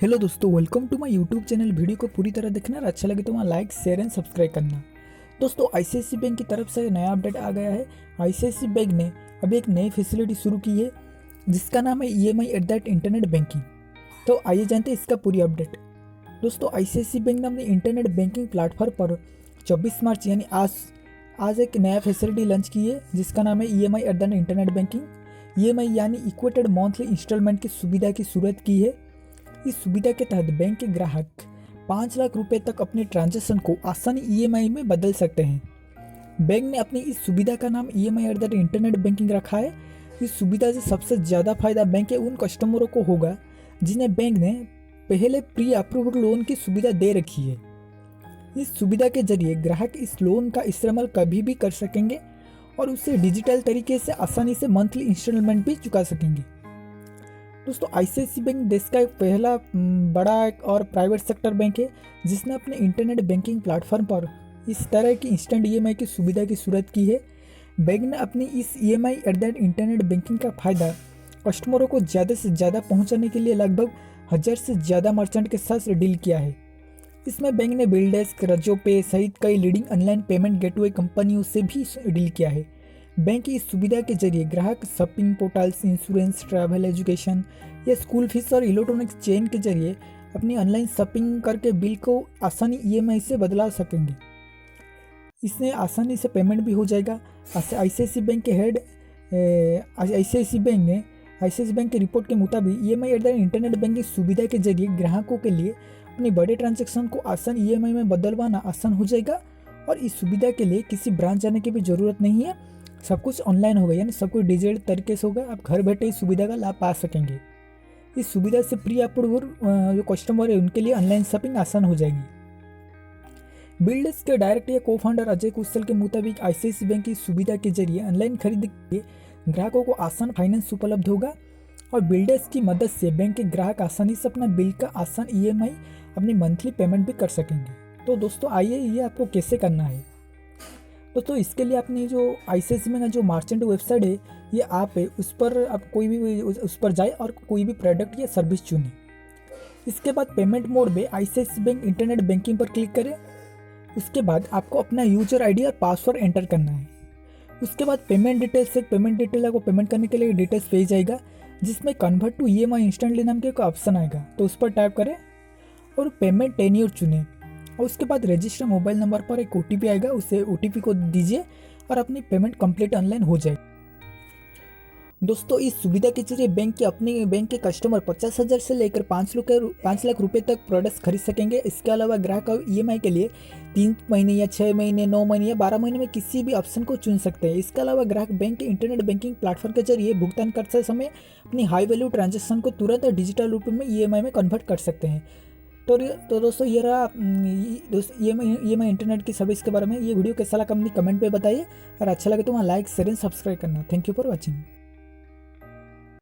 Hello दोस्तों, welcome to my YouTube channel. Video को पूरी तरह देखना और अच्छा लगे तो वहाँ लाइक शेयर एंड सब्सक्राइब करना। दोस्तों, आईसीआईसी बैंक की तरफ से नया अपडेट आ गया है। आईसीआईसी बैंक ने अभी एक नई फैसिलिटी शुरू की है जिसका नाम है EMI at that internet banking. तो आइए जानते हैं इसका पूरी अपडेट। दोस्तों, आईसीआईसी बैंक ने अपने इंटरनेट बैंकिंग प्लेटफॉर्म पर 24 मार्च यानी आज एक नया फैसिलिटी लॉन्च की है जिसका नाम है EMI at that internet banking. EMI यानी इक्वेटेड मंथली इंस्टॉलमेंट की सुविधा की शुरुआत की है। इस सुविधा के तहत बैंक के ग्राहक 5 लाख रुपए तक अपने ट्रांजैक्शन को आसानी ईएमआई में बदल सकते हैं। बैंक ने अपनी इस सुविधा का नाम EMI at the internet banking रखा है। इस सुविधा से सबसे ज़्यादा फायदा बैंक के उन कस्टमरों को होगा जिन्हें बैंक ने पहले प्री अप्रूव्ड लोन की सुविधा दे रखी है। इस सुविधा के जरिए ग्राहक इस लोन का इस्तेमाल कभी भी कर सकेंगे और उसे डिजिटल तरीके से आसानी से मंथली इंस्टॉलमेंट भी चुका सकेंगे। दोस्तों, आईसीआईसी बैंक देश का एक पहला बड़ा और प्राइवेट सेक्टर बैंक है जिसने अपने इंटरनेट बैंकिंग प्लेटफॉर्म पर इस तरह की इंस्टेंट ईएमआई की सुविधा की शुरुआत की है। बैंक ने अपनी इस EMI at that internet banking का फायदा कस्टमरों को ज़्यादा से ज़्यादा पहुंचाने के लिए लगभग 1000 से ज़्यादा मर्चेंट के साथ डील किया है। इसमें बैंक ने बिलडेस्क, रजोपे सहित कई लीडिंग ऑनलाइन पेमेंट गेटवे कंपनियों से भी डील किया है। बैंक की इस सुविधा के जरिए ग्राहक shopping portals, insurance, travel, education या स्कूल फीस और इलेक्ट्रॉनिक्स चेन के जरिए अपनी ऑनलाइन शॉपिंग करके बिल को आसानी ईएमआई से बदला सकेंगे। इससे आसानी से पेमेंट भी हो जाएगा। आईसीआईसी बैंक के हेड आईसीआईसी बैंक की रिपोर्ट के मुताबिक EMI at the internet banking सुविधा के जरिए ग्राहकों के लिए अपने बड़े ट्रांजैक्शन को आसान ईएमआई में बदलवाना आसान हो जाएगा और इस सुविधा के लिए किसी ब्रांच जाने की भी ज़रूरत नहीं है। सब कुछ ऑनलाइन होगा, यानी सब कुछ डिजिटल तरीके से होगा। आप घर बैठे इस सुविधा का लाभ पा सकेंगे। इस सुविधा से प्री अप्रूव्ड जो कस्टमर है उनके लिए ऑनलाइन शॉपिंग आसान हो जाएगी। बिल्डर्स के डायरेक्टर या को फाउंडर अजय कुशल के मुताबिक आईसीआईसी बैंक की सुविधा के जरिए ऑनलाइन खरीद के ग्राहकों को आसान फाइनेंस उपलब्ध होगा और बिल्डर्स की मदद से बैंक के ग्राहक आसानी से अपना बिल का आसान ईएमआई अपनी मंथली पेमेंट भी कर सकेंगे। तो दोस्तों, आइए ये आपको कैसे करना है। तो इसके लिए आपने जो आईसीआईसी बैंक का जो मर्चेंट वेबसाइट है, ये ऐप है, उस पर आप कोई भी उस पर जाए और कोई भी प्रोडक्ट या सर्विस चुने। इसके बाद पेमेंट मोड में आईसीआईसी बैंक इंटरनेट बैंकिंग पर क्लिक करें। उसके बाद आपको अपना यूजर आईडी और पासवर्ड एंटर करना है। उसके बाद पेमेंट डिटेल्स आपको पेमेंट करने के लिए डिटेल्स भेज जाएगा जिसमें कन्वर्ट टू ईएमआई इंस्टेंटली नाम के एक ऑप्शन आएगा, तो उस पर टाइप करें और पेमेंट टेन्योर चुनें। और उसके बाद रजिस्टर मोबाइल नंबर पर एक ओटीपी आएगा, उसे ओटीपी को दीजिए और अपनी पेमेंट कंप्लीट ऑनलाइन हो जाएगी। दोस्तों, इस सुविधा के जरिए बैंक के कस्टमर 50,000 से लेकर 5 लाख रुपए तक प्रोडक्ट्स खरीद सकेंगे। इसके अलावा ग्राहक ईएमआई के लिए 3 महीने या 6 महीने, 9 महीने या 12 महीने में किसी भी ऑप्शन को चुन सकते हैं। इसके अलावा ग्राहक बैंक के इंटरनेट बैंकिंग प्लेटफॉर्म के जरिए भुगतान करते समय अपनी हाई वैल्यू ट्रांजेक्शन को तुरंत डिजिटल रूप में ईएमआई में कन्वर्ट कर सकते हैं। तो दोस्तों, ये रहा ईएमआई इंटरनेट की सर्विस के बारे में। ये वीडियो कैसा लगा अपनी कमेंट पे बताइए और अच्छा लगे तो वहाँ लाइक शेयर एंड सब्सक्राइब करना। Thank you for watching.